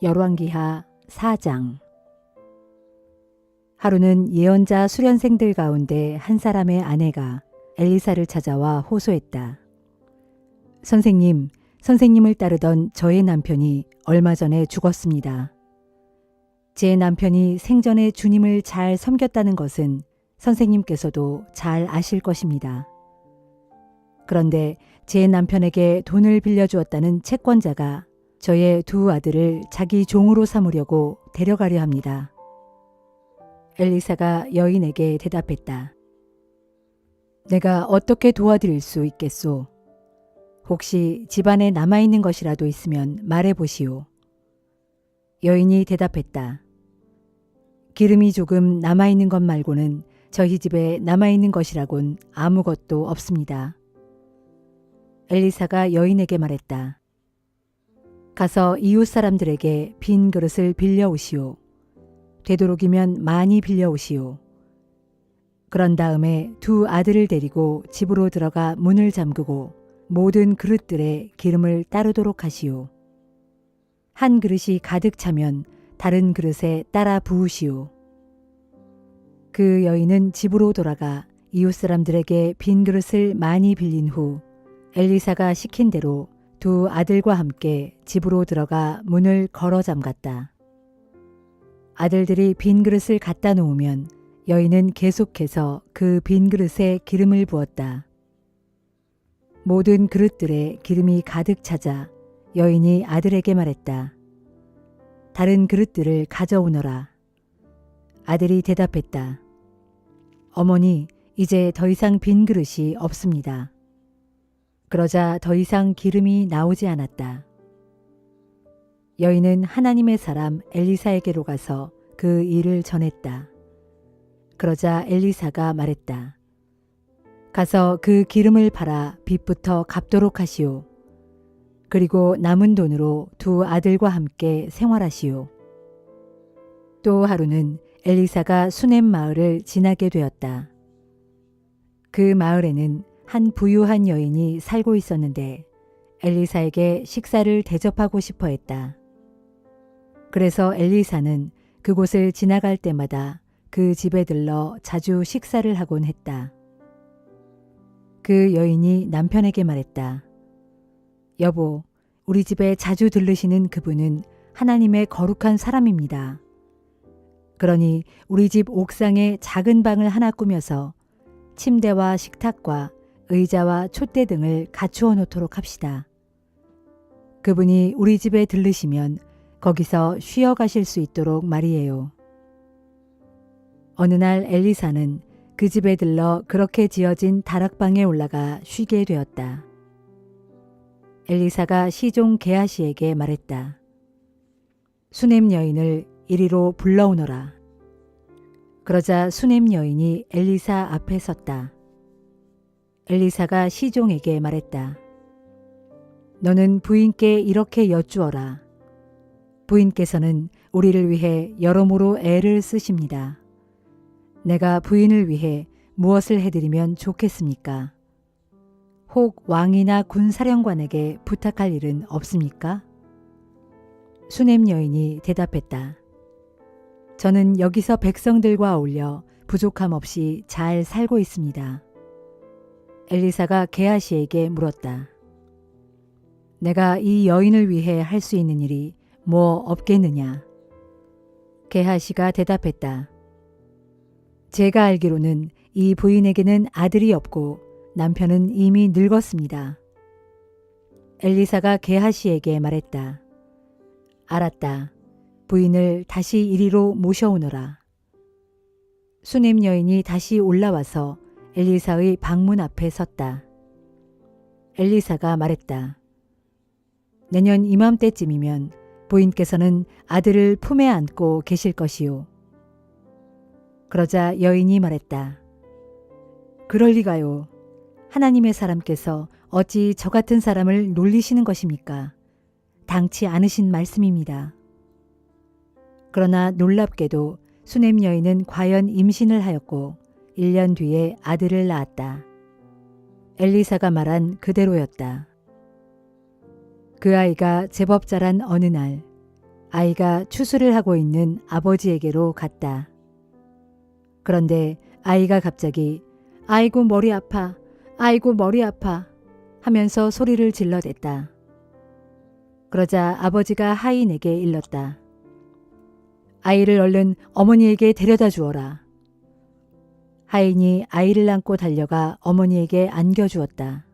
열왕기하 4장. 하루는 예언자 수련생들 가운데 한 사람의 아내가 엘리사를 찾아와 호소했다. 선생님, 선생님을 따르던 저의 남편이 얼마 전에 죽었습니다. 제 남편이 생전에 주님을 잘 섬겼다는 것은 선생님께서도 잘 아실 것입니다. 그런데 제 남편에게 돈을 빌려주었다는 채권자가 저의 두 아들을 자기 종으로 삼으려고 데려가려 합니다. 엘리사가 여인에게 대답했다. 내가 어떻게 도와드릴 수 있겠소? 혹시 집안에 남아있는 것이라도 있으면 말해보시오. 여인이 대답했다. 기름이 조금 남아있는 것 말고는 저희 집에 남아있는 것이라곤 아무것도 없습니다. 엘리사가 여인에게 말했다. 가서 이웃 사람들에게 빈 그릇을 빌려오시오. 되도록이면 많이 빌려오시오. 그런 다음에 두 아들을 데리고 집으로 들어가 문을 잠그고 모든 그릇들에 기름을 따르도록 하시오. 한 그릇이 가득 차면 다른 그릇에 따라 부으시오. 그 여인은 집으로 돌아가 이웃 사람들에게 빈 그릇을 많이 빌린 후 엘리사가 시킨 대로 두 아들과 함께 집으로 들어가 문을 걸어 잠갔다. 아들들이 빈 그릇을 갖다 놓으면 여인은 계속해서 그 빈 그릇에 기름을 부었다. 모든 그릇들에 기름이 가득 차자 여인이 아들에게 말했다. 다른 그릇들을 가져오너라. 아들이 대답했다. 어머니, 이제 더 이상 빈 그릇이 없습니다. 그러자 더 이상 기름이 나오지 않았다. 여인은 하나님의 사람 엘리사에게로 가서 그 일을 전했다. 그러자 엘리사가 말했다. 가서 그 기름을 팔아 빚부터 갚도록 하시오. 그리고 남은 돈으로 두 아들과 함께 생활하시오. 또 하루는 엘리사가 수넴 마을을 지나게 되었다. 그 마을에는 한 부유한 여인이 살고 있었는데 엘리사에게 식사를 대접하고 싶어 했다. 그래서 엘리사는 그곳을 지나갈 때마다 그 집에 들러 자주 식사를 하곤 했다. 그 여인이 남편에게 말했다. 여보, 우리 집에 자주 들르시는 그분은 하나님의 거룩한 사람입니다. 그러니 우리 집 옥상에 작은 방을 하나 꾸며서 침대와 식탁과 의자와 촛대 등을 갖추어 놓도록 합시다. 그분이 우리 집에 들르시면 거기서 쉬어 가실 수 있도록 말이에요. 어느 날 엘리사는 그 집에 들러 그렇게 지어진 다락방에 올라가 쉬게 되었다. 엘리사가 시종 게하시에게 말했다. 수넴 여인을 이리로 불러오너라. 그러자 수넴 여인이 엘리사 앞에 섰다. 엘리사가 시종에게 말했다. 너는 부인께 이렇게 여쭈어라. 부인께서는 우리를 위해 여러모로 애를 쓰십니다. 내가 부인을 위해 무엇을 해드리면 좋겠습니까? 혹 왕이나 군사령관에게 부탁할 일은 없습니까? 수넴 여인이 대답했다. 저는 여기서 백성들과 어울려 부족함 없이 잘 살고 있습니다. 엘리사가 게하시에게 물었다. 내가 이 여인을 위해 할 수 있는 일이 뭐 없겠느냐? 게하시가 대답했다. 제가 알기로는 이 부인에게는 아들이 없고 남편은 이미 늙었습니다. 엘리사가 게하시에게 말했다. 알았다. 부인을 다시 이리로 모셔오너라. 수넴 여인이 다시 올라와서 엘리사의 방문 앞에 섰다. 엘리사가 말했다. 내년 이맘때쯤이면 부인께서는 아들을 품에 안고 계실 것이요. 그러자 여인이 말했다. 그럴 리가요. 하나님의 사람께서 어찌 저 같은 사람을 놀리시는 것입니까? 당치 않으신 말씀입니다. 그러나 놀랍게도 수넴 여인은 과연 임신을 하였고 1년 뒤에 아들을 낳았다. 엘리사가 말한 그대로였다. 그 아이가 제법 자란 어느 날 아이가 추수를 하고 있는 아버지에게로 갔다. 그런데 아이가 갑자기 아이고 머리 아파, 아이고 머리 아파 하면서 소리를 질러댔다. 그러자 아버지가 하인에게 일렀다. 아이를 얼른 어머니에게 데려다 주어라. 하인이 아이를 안고 달려가 어머니에게 안겨주었다.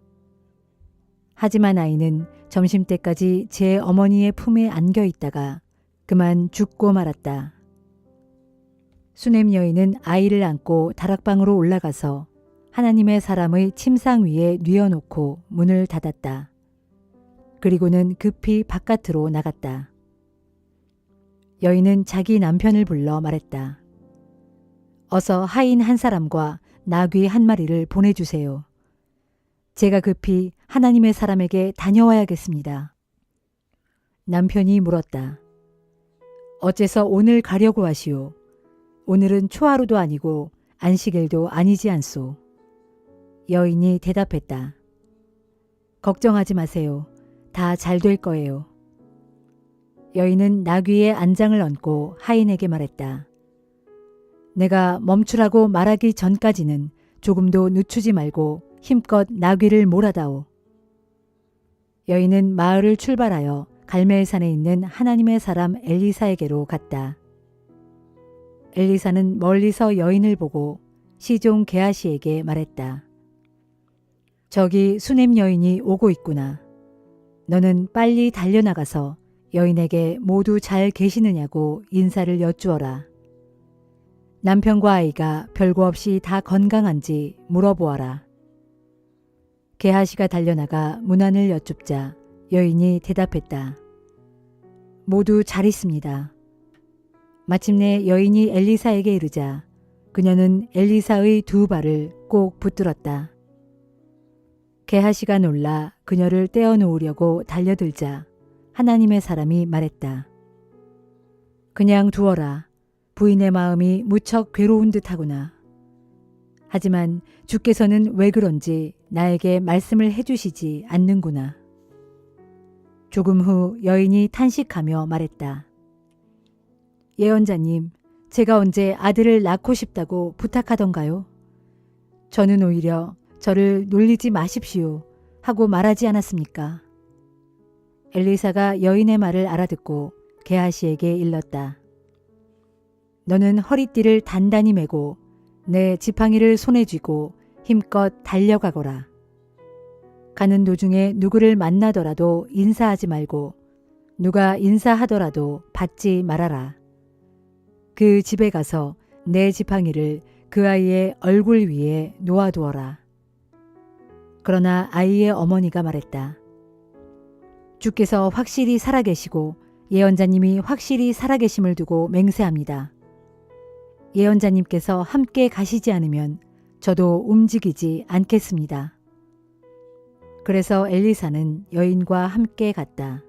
하지만 아이는 점심때까지 제 어머니의 품에 안겨 있다가 그만 죽고 말았다. 수냄 여인은 아이를 안고 다락방으로 올라가서 하나님의 사람의 침상 위에 뉘어놓고 문을 닫았다. 그리고는 급히 바깥으로 나갔다. 여인은 자기 남편을 불러 말했다. 어서 하인 한 사람과 나귀 한 마리를 보내주세요. 제가 급히 하나님의 사람에게 다녀와야겠습니다. 남편이 물었다. 어째서 오늘 가려고 하시오? 오늘은 초하루도 아니고 안식일도 아니지 않소. 여인이 대답했다. 걱정하지 마세요. 다 잘 될 거예요. 여인은 나귀의 안장을 얹고 하인에게 말했다. 내가 멈추라고 말하기 전까지는 조금도 늦추지 말고 힘껏 나귀를 몰아다오. 여인은 마을을 출발하여 갈멜산에 있는 하나님의 사람 엘리사에게로 갔다. 엘리사는 멀리서 여인을 보고 시종 게하시에게 말했다. 저기 수냄 여인이 오고 있구나. 너는 빨리 달려나가서 여인에게 모두 잘 계시느냐고 인사를 여쭈어라. 남편과 아이가 별거 없이 다 건강한지 물어보아라. 게하시가 달려나가 문안을 여쭙자 여인이 대답했다. 모두 잘 있습니다. 마침내 여인이 엘리사에게 이르자 그녀는 엘리사의 두 발을 꼭 붙들었다. 게하시가 놀라 그녀를 떼어놓으려고 달려들자 하나님의 사람이 말했다. 그냥 두어라. 부인의 마음이 무척 괴로운 듯하구나. 하지만 주께서는 왜 그런지 나에게 말씀을 해주시지 않는구나. 조금 후 여인이 탄식하며 말했다. 예언자님, 제가 언제 아들을 낳고 싶다고 부탁하던가요? 저는 오히려 저를 놀리지 마십시오 하고 말하지 않았습니까? 엘리사가 여인의 말을 알아듣고 게하시에게 일렀다. 너는 허리띠를 단단히 메고 내 지팡이를 손에 쥐고 힘껏 달려가거라. 가는 도중에 누구를 만나더라도 인사하지 말고 누가 인사하더라도 받지 말아라. 그 집에 가서 내 지팡이를 그 아이의 얼굴 위에 놓아두어라. 그러나 아이의 어머니가 말했다. 주께서 확실히 살아계시고 예언자님이 확실히 살아계심을 두고 맹세합니다. 예언자님께서 함께 가시지 않으면 저도 움직이지 않겠습니다. 그래서 엘리사는 여인과 함께 갔다.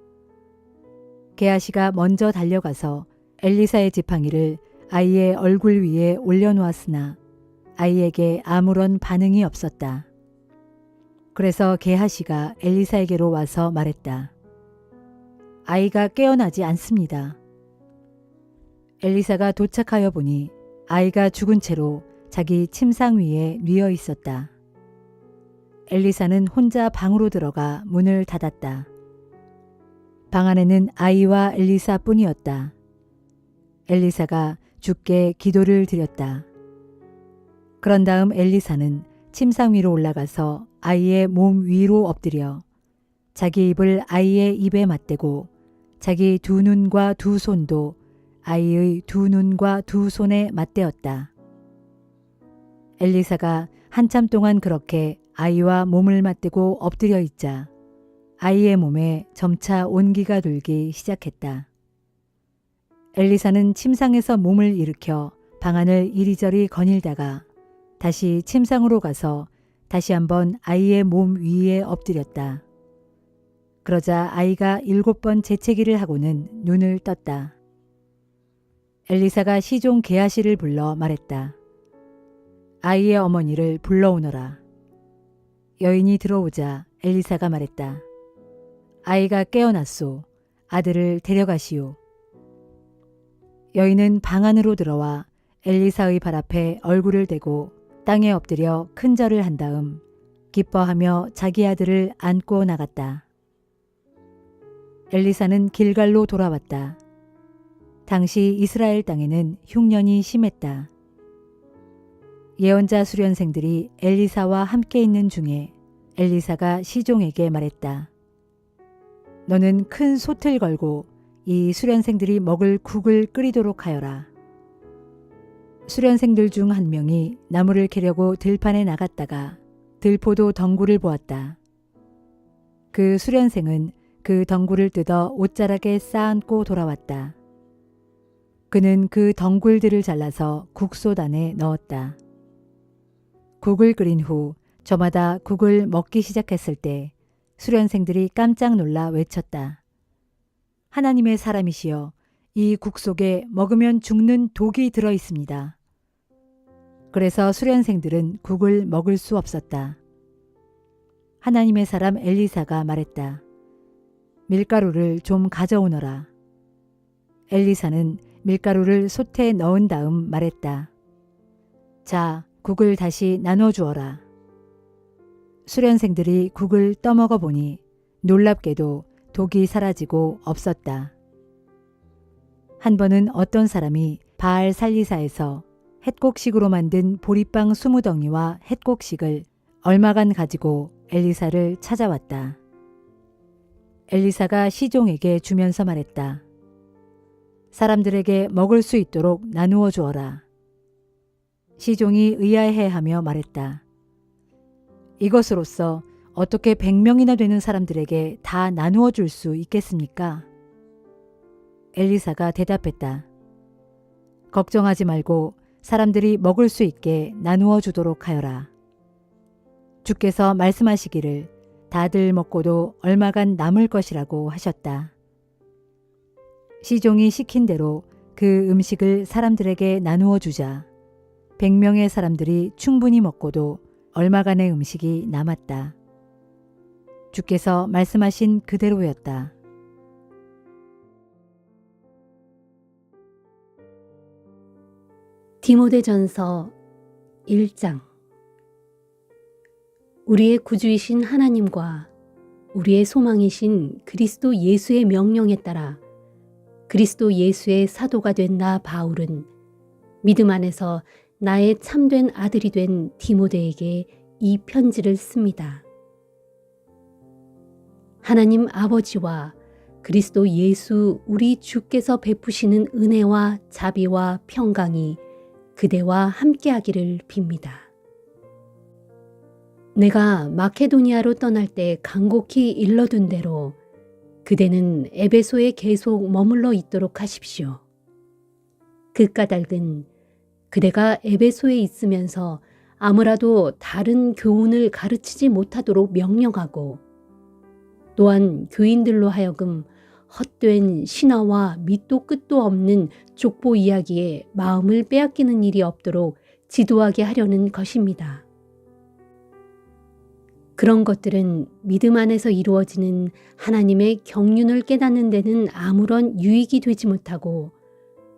게하시가 먼저 달려가서 엘리사의 지팡이를 아이의 얼굴 위에 올려놓았으나 아이에게 아무런 반응이 없었다. 그래서 게하시가 엘리사에게로 와서 말했다. 아이가 깨어나지 않습니다. 엘리사가 도착하여 보니 아이가 죽은 채로 자기 침상 위에 뉘어 있었다. 엘리사는 혼자 방으로 들어가 문을 닫았다. 방 안에는 아이와 엘리사 뿐이었다. 엘리사가 주께 기도를 드렸다. 그런 다음 엘리사는 침상 위로 올라가서 아이의 몸 위로 엎드려 자기 입을 아이의 입에 맞대고 자기 두 눈과 두 손도 아이의 두 눈과 두 손에 맞대었다. 엘리사가 한참 동안 그렇게 아이와 몸을 맞대고 엎드려 있자 아이의 몸에 점차 온기가 돌기 시작했다. 엘리사는 침상에서 몸을 일으켜 방안을 이리저리 거닐다가 다시 침상으로 가서 다시 한번 아이의 몸 위에 엎드렸다. 그러자 아이가 7번 재채기를 하고는 눈을 떴다. 엘리사가 시종 게하시를 불러 말했다. 아이의 어머니를 불러오너라. 여인이 들어오자 엘리사가 말했다. 아이가 깨어났소. 아들을 데려가시오. 여인은 방 안으로 들어와 엘리사의 발 앞에 얼굴을 대고 땅에 엎드려 큰 절을 한 다음 기뻐하며 자기 아들을 안고 나갔다. 엘리사는 길갈로 돌아왔다. 당시 이스라엘 땅에는 흉년이 심했다. 예언자 수련생들이 엘리사와 함께 있는 중에 엘리사가 시종에게 말했다. 너는 큰 솥을 걸고 이 수련생들이 먹을 국을 끓이도록 하여라. 수련생들 중 한 명이 나무를 캐려고 들판에 나갔다가 들포도 덩굴을 보았다. 그 수련생은 그 덩굴을 뜯어 옷자락에 쌓아안고 돌아왔다. 그는 그 덩굴들을 잘라서 국솥 안에 넣었다. 국을 끓인 후 저마다 국을 먹기 시작했을 때 수련생들이 깜짝 놀라 외쳤다. 하나님의 사람이시여, 이 국 속에 먹으면 죽는 독이 들어 있습니다. 그래서 수련생들은 국을 먹을 수 없었다. 하나님의 사람 엘리사가 말했다. 밀가루를 좀 가져오너라. 엘리사는 밀가루를 솥에 넣은 다음 말했다. 자, 국을 다시 나눠주어라. 수련생들이 국을 떠먹어 보니 놀랍게도 독이 사라지고 없었다. 한 번은 어떤 사람이 바알 살리사에서 햇곡식으로 만든 보리빵 20덩이와 햇곡식을 얼마간 가지고 엘리사를 찾아왔다. 엘리사가 시종에게 주면서 말했다. 사람들에게 먹을 수 있도록 나누어 주어라. 시종이 의아해하며 말했다. 이것으로써 어떻게 100명이나 되는 사람들에게 다 나누어 줄 수 있겠습니까? 엘리사가 대답했다. 걱정하지 말고 사람들이 먹을 수 있게 나누어 주도록 하여라. 주께서 말씀하시기를 다들 먹고도 얼마간 남을 것이라고 하셨다. 시종이 시킨 대로 그 음식을 사람들에게 나누어 주자 100명의 사람들이 충분히 먹고도 얼마간의 음식이 남았다. 주께서 말씀하신 그대로였다. 디모데전서 1장. 우리의 구주이신 하나님과 우리의 소망이신 그리스도 예수의 명령에 따라 그리스도 예수의 사도가 된 나 바울은 믿음 안에서 나의 참된 아들이 된 디모데에게 이 편지를 씁니다. 하나님 아버지와 그리스도 예수 우리 주께서 베푸시는 은혜와 자비와 평강이 그대와 함께하기를 빕니다. 내가 마케도니아로 떠날 때 간곡히 일러둔 대로 그대는 에베소에 계속 머물러 있도록 하십시오. 그 까닭은 그대가 에베소에 있으면서 아무라도 다른 교훈을 가르치지 못하도록 명령하고 또한 교인들로 하여금 헛된 신화와 밑도 끝도 없는 족보 이야기에 마음을 빼앗기는 일이 없도록 지도하게 하려는 것입니다. 그런 것들은 믿음 안에서 이루어지는 하나님의 경륜을 깨닫는 데는 아무런 유익이 되지 못하고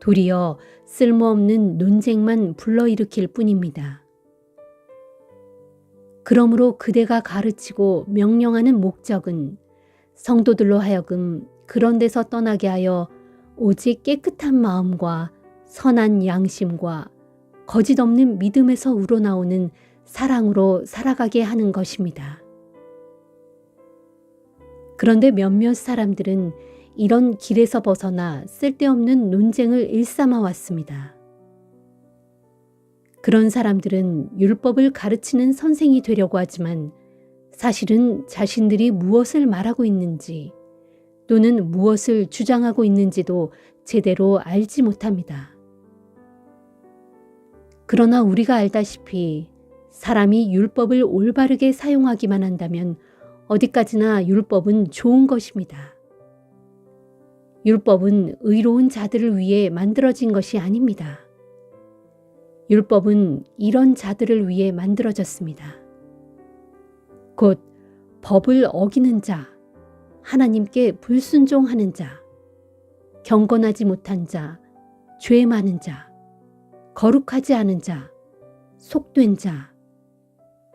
도리어 쓸모없는 논쟁만 불러일으킬 뿐입니다. 그러므로 그대가 가르치고 명령하는 목적은 성도들로 하여금 그런 데서 떠나게 하여 오직 깨끗한 마음과 선한 양심과 거짓 없는 믿음에서 우러나오는 사랑으로 살아가게 하는 것입니다. 그런데 몇몇 사람들은 이런 길에서 벗어나 쓸데없는 논쟁을 일삼아 왔습니다. 그런 사람들은 율법을 가르치는 선생이 되려고 하지만 사실은 자신들이 무엇을 말하고 있는지 또는 무엇을 주장하고 있는지도 제대로 알지 못합니다. 그러나 우리가 알다시피 사람이 율법을 올바르게 사용하기만 한다면 어디까지나 율법은 좋은 것입니다. 율법은 의로운 자들을 위해 만들어진 것이 아닙니다. 율법은 이런 자들을 위해 만들어졌습니다. 곧 법을 어기는 자, 하나님께 불순종하는 자, 경건하지 못한 자, 죄 많은 자, 거룩하지 않은 자, 속된 자,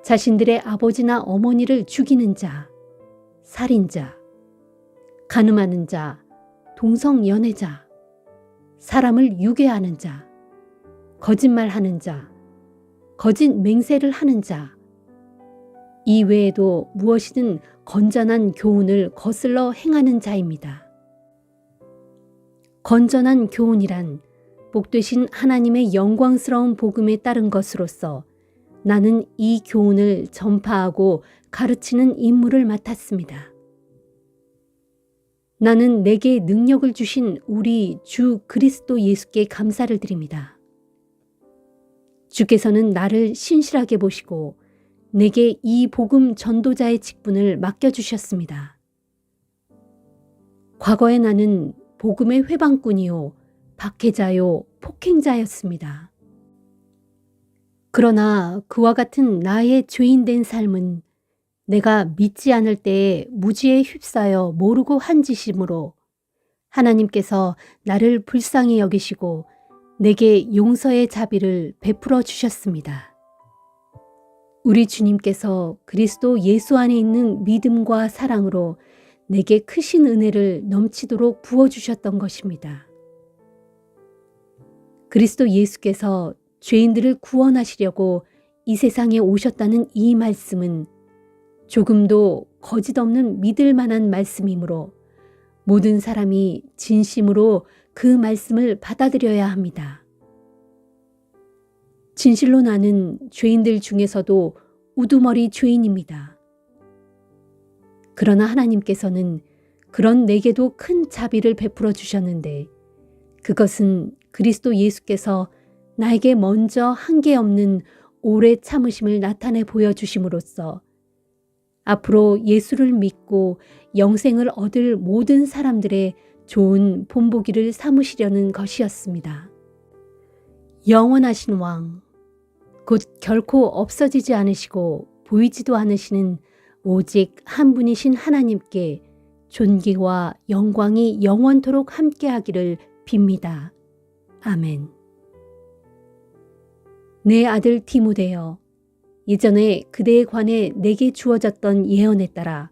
자신들의 아버지나 어머니를 죽이는 자, 살인자, 간음하는 자, 동성연애자, 사람을 유괴하는 자, 거짓말하는 자, 거짓 맹세를 하는 자, 이 외에도 무엇이든 건전한 교훈을 거슬러 행하는 자입니다. 건전한 교훈이란 복되신 하나님의 영광스러운 복음에 따른 것으로서 나는 이 교훈을 전파하고 가르치는 임무를 맡았습니다. 나는 내게 능력을 주신 우리 주 그리스도 예수께 감사를 드립니다. 주께서는 나를 신실하게 보시고 내게 이 복음 전도자의 직분을 맡겨주셨습니다. 과거에 나는 복음의 회방꾼이요, 박해자요, 폭행자였습니다. 그러나 그와 같은 나의 죄인된 삶은 내가 믿지 않을 때에 무지에 휩싸여 모르고 한 짓이므로 하나님께서 나를 불쌍히 여기시고 내게 용서의 자비를 베풀어 주셨습니다. 우리 주님께서 그리스도 예수 안에 있는 믿음과 사랑으로 내게 크신 은혜를 넘치도록 부어주셨던 것입니다. 그리스도 예수께서 죄인들을 구원하시려고 이 세상에 오셨다는 이 말씀은 조금도 거짓 없는 믿을 만한 말씀이므로 모든 사람이 진심으로 그 말씀을 받아들여야 합니다. 진실로 나는 죄인들 중에서도 우두머리 죄인입니다. 그러나 하나님께서는 그런 내게도 큰 자비를 베풀어 주셨는데 그것은 그리스도 예수께서 나에게 먼저 한계 없는 오래 참으심을 나타내 보여주심으로써 앞으로 예수를 믿고 영생을 얻을 모든 사람들의 좋은 본보기를 삼으시려는 것이었습니다. 영원하신 왕, 곧 결코 없어지지 않으시고 보이지도 않으시는 오직 한 분이신 하나님께 존귀와 영광이 영원토록 함께하기를 빕니다. 아멘. 내 아들 디모데여, 예전에 그대에 관해 내게 주어졌던 예언에 따라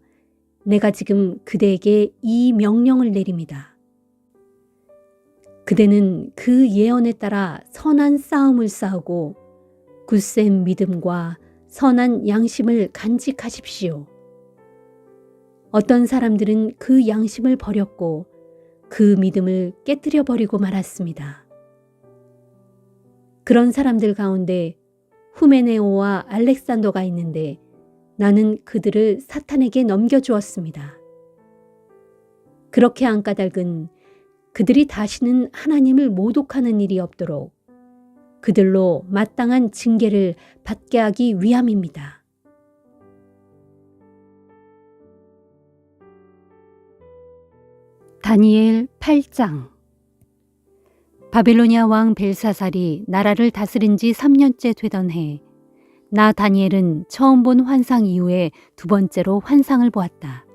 내가 지금 그대에게 이 명령을 내립니다. 그대는 그 예언에 따라 선한 싸움을 싸우고 굳센 믿음과 선한 양심을 간직하십시오. 어떤 사람들은 그 양심을 버렸고 그 믿음을 깨뜨려 버리고 말았습니다. 그런 사람들 가운데 후메네오와 알렉산더가 있는데 나는 그들을 사탄에게 넘겨주었습니다. 그렇게 한 까닭은 그들이 다시는 하나님을 모독하는 일이 없도록 그들로 마땅한 징계를 받게 하기 위함입니다. 다니엘 8장. 바빌로니아 왕 벨사살이 나라를 다스린 지 3년째 되던 해, 나 다니엘은 처음 본 환상 이후에 두 번째로 환상을 보았다.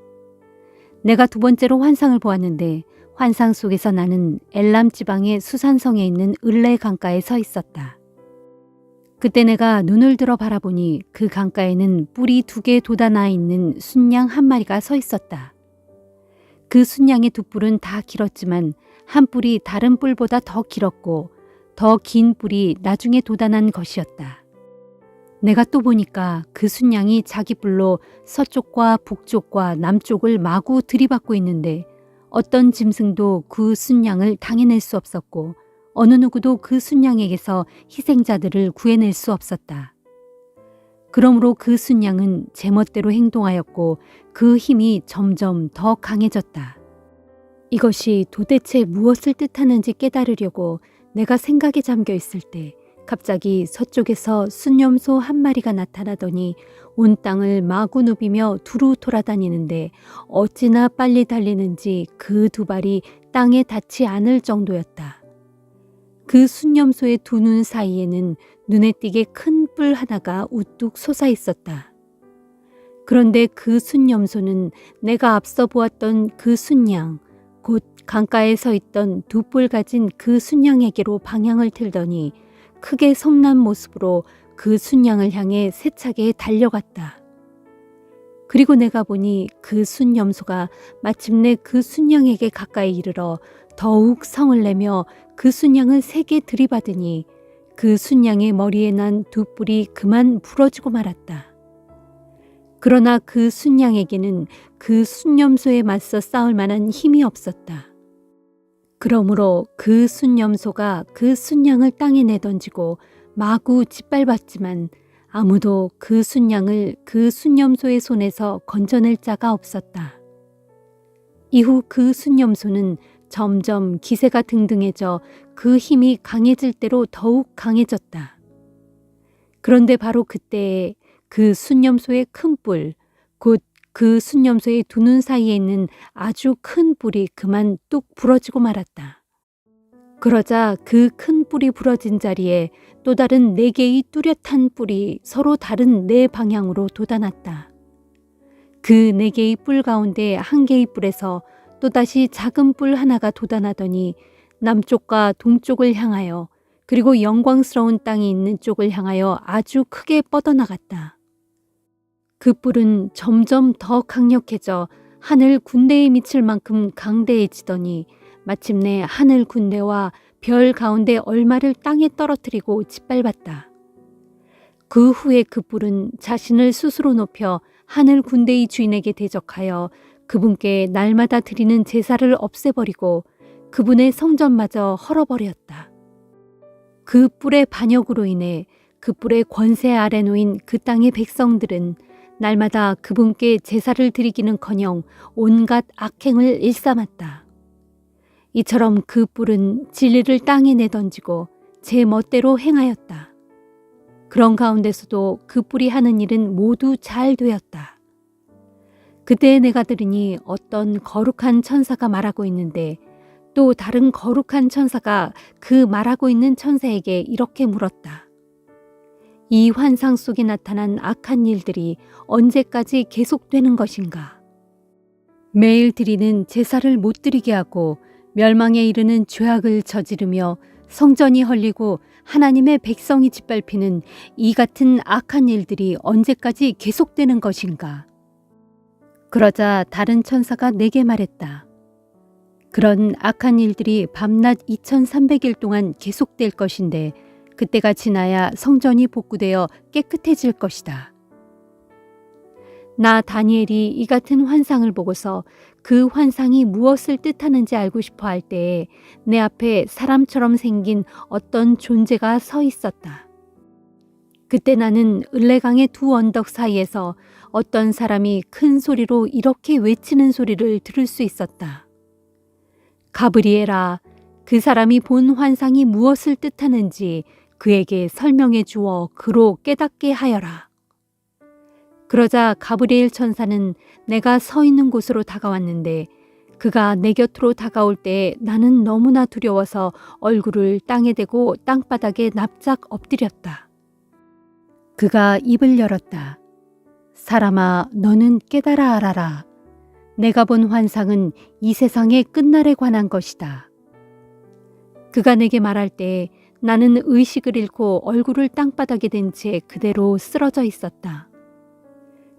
내가 두 번째로 환상을 보았는데 환상 속에서 나는 엘람 지방의 수산성에 있는 을레 강가에 서 있었다. 그때 내가 눈을 들어 바라보니 그 강가에는 뿔이 2개 돋아나 있는 순양 한 마리가 서 있었다. 그 순양의 두 뿔은 다 길었지만 한 뿔이 다른 뿔보다 더 길었고 더 긴 뿔이 나중에 돋아난 것이었다. 내가 또 보니까 그 순양이 자기 뿔로 서쪽과 북쪽과 남쪽을 마구 들이받고 있는데 어떤 짐승도 그 순양을 당해낼 수 없었고 어느 누구도 그 순양에게서 희생자들을 구해낼 수 없었다. 그러므로 그 순양은 제멋대로 행동하였고 그 힘이 점점 더 강해졌다. 이것이 도대체 무엇을 뜻하는지 깨달으려고 내가 생각에 잠겨 있을 때 갑자기 서쪽에서 순념소 한 마리가 나타나더니 온 땅을 마구 누비며 두루 돌아다니는데 어찌나 빨리 달리는지 그 두 발이 땅에 닿지 않을 정도였다. 그 순념소의 두 눈 사이에는 눈에 띄게 큰 뿔 하나가 우뚝 솟아 있었다. 그런데 그 순념소는 내가 앞서 보았던 그 순양, 곧 강가에 서 있던 두 뿔 가진 그 순양에게로 방향을 틀더니 크게 성난 모습으로 그 순양을 향해 세차게 달려갔다. 그리고 내가 보니 그 순염소가 마침내 그 순양에게 가까이 이르러 더욱 성을 내며 그 순양을 세게 들이받으니 그 순양의 머리에 난 두 뿔이 그만 부러지고 말았다. 그러나 그 순양에게는 그 순염소에 맞서 싸울 만한 힘이 없었다. 그러므로 그 순염소가 그 순양을 땅에 내던지고 마구 짓밟았지만 아무도 그 순양을 그 순염소의 손에서 건져낼 자가 없었다. 이후 그 순염소는 점점 기세가 등등해져 그 힘이 강해질 대로 더욱 강해졌다. 그런데 바로 그때에 그 순염소의 큰 뿔, 곧 그 순염소의 두 눈 사이에 있는 아주 큰 뿔이 그만 뚝 부러지고 말았다. 그러자 그 큰 뿔이 부러진 자리에 또 다른 4개의 뚜렷한 뿔이 서로 다른 4방향으로 돋아났다. 그 4개의 뿔 가운데 한 개의 뿔에서 또다시 작은 뿔 하나가 돋아나더니 남쪽과 동쪽을 향하여 그리고 영광스러운 땅이 있는 쪽을 향하여 아주 크게 뻗어나갔다. 그 뿔은 점점 더 강력해져 하늘 군대에 미칠 만큼 강대해지더니 마침내 하늘 군대와 별 가운데 얼마를 땅에 떨어뜨리고 짓밟았다. 그 후에 그 뿔은 자신을 스스로 높여 하늘 군대의 주인에게 대적하여 그분께 날마다 드리는 제사를 없애버리고 그분의 성전마저 헐어버렸다. 그 뿔의 반역으로 인해 그 뿔의 권세 아래 놓인 그 땅의 백성들은 날마다 그분께 제사를 드리기는커녕 온갖 악행을 일삼았다. 이처럼 그 뿔은 진리를 땅에 내던지고 제 멋대로 행하였다. 그런 가운데서도 그 뿔이 하는 일은 모두 잘 되었다. 그때 내가 들으니 어떤 거룩한 천사가 말하고 있는데 또 다른 거룩한 천사가 그 말하고 있는 천사에게 이렇게 물었다. 이 환상 속에 나타난 악한 일들이 언제까지 계속되는 것인가? 매일 드리는 제사를 못 드리게 하고 멸망에 이르는 죄악을 저지르며 성전이 헐리고 하나님의 백성이 짓밟히는 이 같은 악한 일들이 언제까지 계속되는 것인가? 그러자 다른 천사가 내게 말했다. 그런 악한 일들이 밤낮 2300일 동안 계속될 것인데 그때가 지나야 성전이 복구되어 깨끗해질 것이다. 나 다니엘이 이 같은 환상을 보고서 그 환상이 무엇을 뜻하는지 알고 싶어 할 때에 내 앞에 사람처럼 생긴 어떤 존재가 서 있었다. 그때 나는 을레강의 두 언덕 사이에서 어떤 사람이 큰 소리로 이렇게 외치는 소리를 들을 수 있었다. 가브리엘아, 그 사람이 본 환상이 무엇을 뜻하는지 그에게 설명해 주어 그로 깨닫게 하여라. 그러자 가브리엘 천사는 내가 서 있는 곳으로 다가왔는데 그가 내 곁으로 다가올 때 나는 너무나 두려워서 얼굴을 땅에 대고 땅바닥에 납작 엎드렸다. 그가 입을 열었다. 사람아, 너는 깨달아 알아라. 내가 본 환상은 이 세상의 끝날에 관한 것이다. 그가 내게 말할 때 나는 의식을 잃고 얼굴을 땅바닥에 댄 채 그대로 쓰러져 있었다.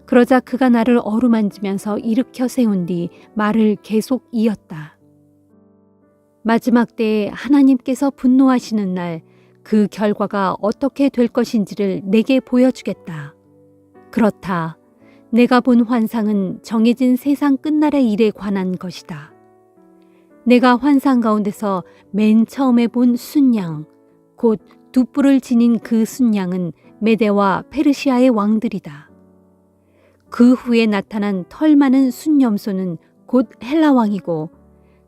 그러자 그가 나를 어루만지면서 일으켜 세운 뒤 말을 계속 이었다. 마지막 때에 하나님께서 분노하시는 날 그 결과가 어떻게 될 것인지를 내게 보여주겠다. 그렇다. 내가 본 환상은 정해진 세상 끝날의 일에 관한 것이다. 내가 환상 가운데서 맨 처음에 본 순양, 곧 두 뿔을 지닌 그 순양은 메대와 페르시아의 왕들이다. 그 후에 나타난 털 많은 순염소는 곧 헬라 왕이고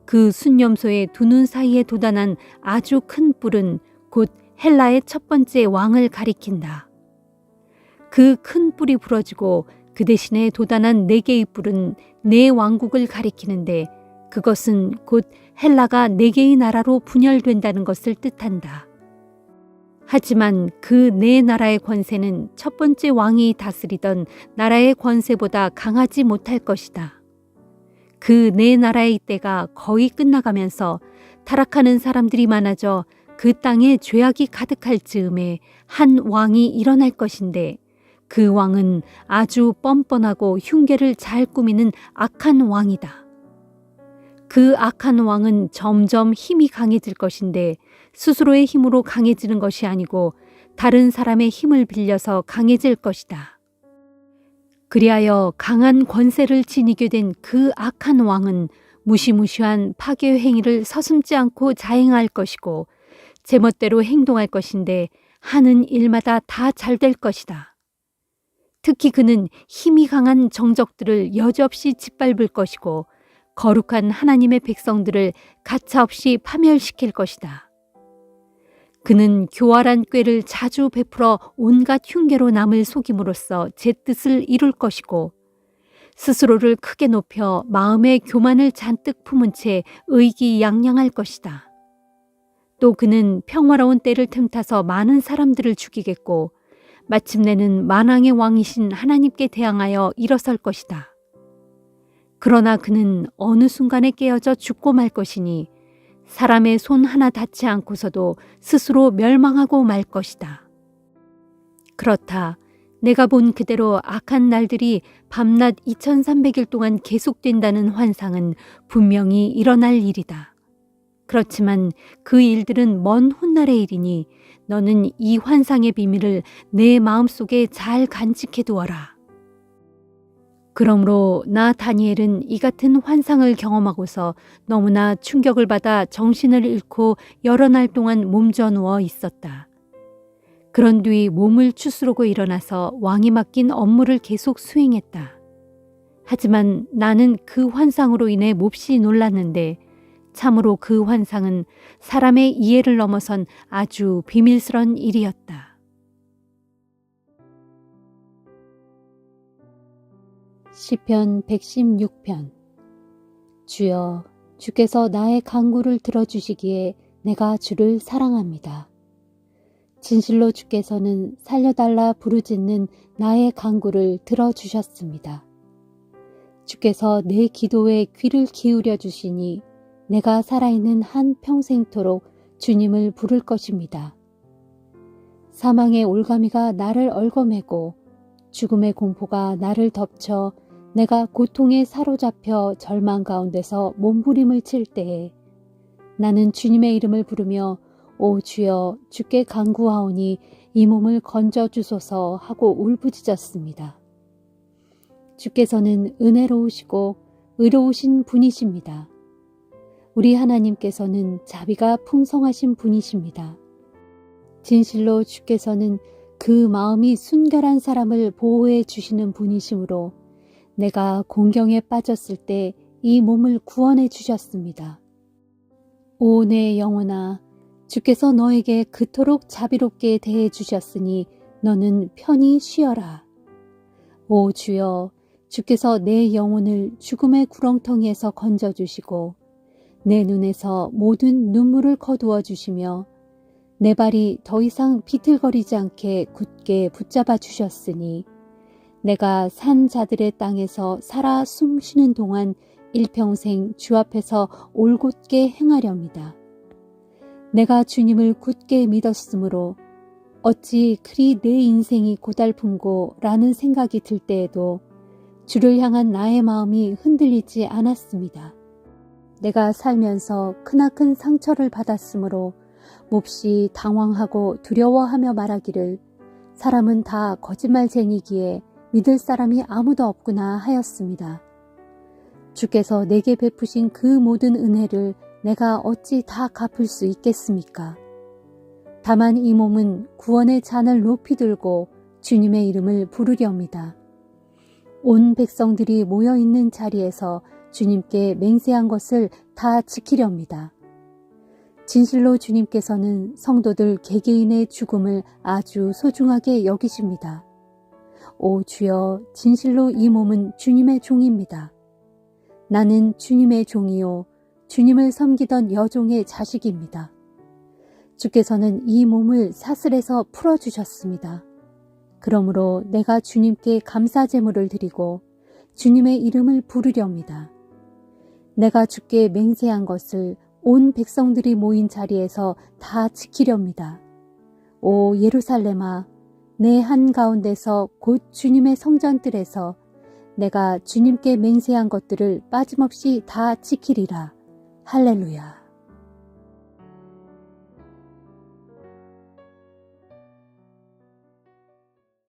그 순염소의 두 눈 사이에 돋아난 아주 큰 뿔은 곧 헬라의 첫 번째 왕을 가리킨다. 그 큰 뿔이 부러지고 그 대신에 돋아난 4개의 뿔은 4왕국을 가리키는데 그것은 곧 헬라가 4개의 나라로 분열된다는 것을 뜻한다. 하지만 그 4나라의 권세는 첫 번째 왕이 다스리던 나라의 권세보다 강하지 못할 것이다. 그 내 나라의 때가 거의 끝나가면서 타락하는 사람들이 많아져 그 땅에 죄악이 가득할 즈음에 한 왕이 일어날 것인데 그 왕은 아주 뻔뻔하고 흉계를 잘 꾸미는 악한 왕이다. 그 악한 왕은 점점 힘이 강해질 것인데 스스로의 힘으로 강해지는 것이 아니고 다른 사람의 힘을 빌려서 강해질 것이다. 그리하여 강한 권세를 지니게 된 그 악한 왕은 무시무시한 파괴 행위를 서슴지 않고 자행할 것이고 제멋대로 행동할 것인데 하는 일마다 다 잘 될 것이다. 특히 그는 힘이 강한 정적들을 여지없이 짓밟을 것이고 거룩한 하나님의 백성들을 가차없이 파멸시킬 것이다. 그는 교활한 꾀를 자주 베풀어 온갖 흉계로 남을 속임으로써 제 뜻을 이룰 것이고 스스로를 크게 높여 마음의 교만을 잔뜩 품은 채 의기양양할 것이다. 또 그는 평화로운 때를 틈타서 많은 사람들을 죽이겠고 마침내는 만왕의 왕이신 하나님께 대항하여 일어설 것이다. 그러나 그는 어느 순간에 깨어져 죽고 말 것이니 사람의 손 하나 닿지 않고서도 스스로 멸망하고 말 것이다. 그렇다. 내가 본 그대로 악한 날들이 밤낮 2300일 동안 계속된다는 환상은 분명히 일어날 일이다. 그렇지만 그 일들은 먼 훗날의 일이니 너는 이 환상의 비밀을 내 마음속에 잘 간직해 두어라. 그러므로 나 다니엘은 이 같은 환상을 경험하고서 너무나 충격을 받아 정신을 잃고 여러 날 동안 몸져 누워 있었다. 그런 뒤 몸을 추스르고 일어나서 왕이 맡긴 업무를 계속 수행했다. 하지만 나는 그 환상으로 인해 몹시 놀랐는데 참으로 그 환상은 사람의 이해를 넘어선 아주 비밀스런 일이었다. 시편 116편. 주여, 주께서 나의 간구를 들어주시기에 내가 주를 사랑합니다. 진실로 주께서는 살려달라 부르짖는 나의 간구를 들어주셨습니다. 주께서 내 기도에 귀를 기울여 주시니 내가 살아있는 한 평생토록 주님을 부를 것입니다. 사망의 올가미가 나를 얽어매고 죽음의 공포가 나를 덮쳐 내가 고통에 사로잡혀 절망 가운데서 몸부림을 칠 때에 나는 주님의 이름을 부르며 오 주여 주께 간구하오니 이 몸을 건져주소서 하고 울부짖었습니다. 주께서는 은혜로우시고 의로우신 분이십니다. 우리 하나님께서는 자비가 풍성하신 분이십니다. 진실로 주께서는 그 마음이 순결한 사람을 보호해 주시는 분이시므로 내가 공경에 빠졌을 때 이 몸을 구원해 주셨습니다. 오 내 영혼아, 주께서 너에게 그토록 자비롭게 대해 주셨으니 너는 편히 쉬어라. 오 주여, 주께서 내 영혼을 죽음의 구렁텅이에서 건져주시고 내 눈에서 모든 눈물을 거두어 주시며 내 발이 더 이상 비틀거리지 않게 굳게 붙잡아 주셨으니 내가 산 자들의 땅에서 살아 숨쉬는 동안 일평생 주 앞에서 올곧게 행하렵니다. 내가 주님을 굳게 믿었으므로 어찌 그리 내 인생이 고달픈고 라는 생각이 들 때에도 주를 향한 나의 마음이 흔들리지 않았습니다. 내가 살면서 크나큰 상처를 받았으므로 몹시 당황하고 두려워하며 말하기를 사람은 다 거짓말쟁이기에 믿을 사람이 아무도 없구나 하였습니다. 주께서 내게 베푸신 그 모든 은혜를 내가 어찌 다 갚을 수 있겠습니까? 다만 이 몸은 구원의 잔을 높이 들고 주님의 이름을 부르렵니다. 온 백성들이 모여있는 자리에서 주님께 맹세한 것을 다 지키렵니다. 진실로 주님께서는 성도들 개개인의 죽음을 아주 소중하게 여기십니다. 오 주여, 진실로 이 몸은 주님의 종입니다. 나는 주님의 종이요 주님을 섬기던 여종의 자식입니다. 주께서는 이 몸을 사슬에서 풀어주셨습니다. 그러므로 내가 주님께 감사 제물을 드리고 주님의 이름을 부르렵니다. 내가 주께 맹세한 것을 온 백성들이 모인 자리에서 다 지키렵니다. 오 예루살렘아, 내 한가운데서 곧 주님의 성전들에서 내가 주님께 맹세한 것들을 빠짐없이 다 지키리라. 할렐루야.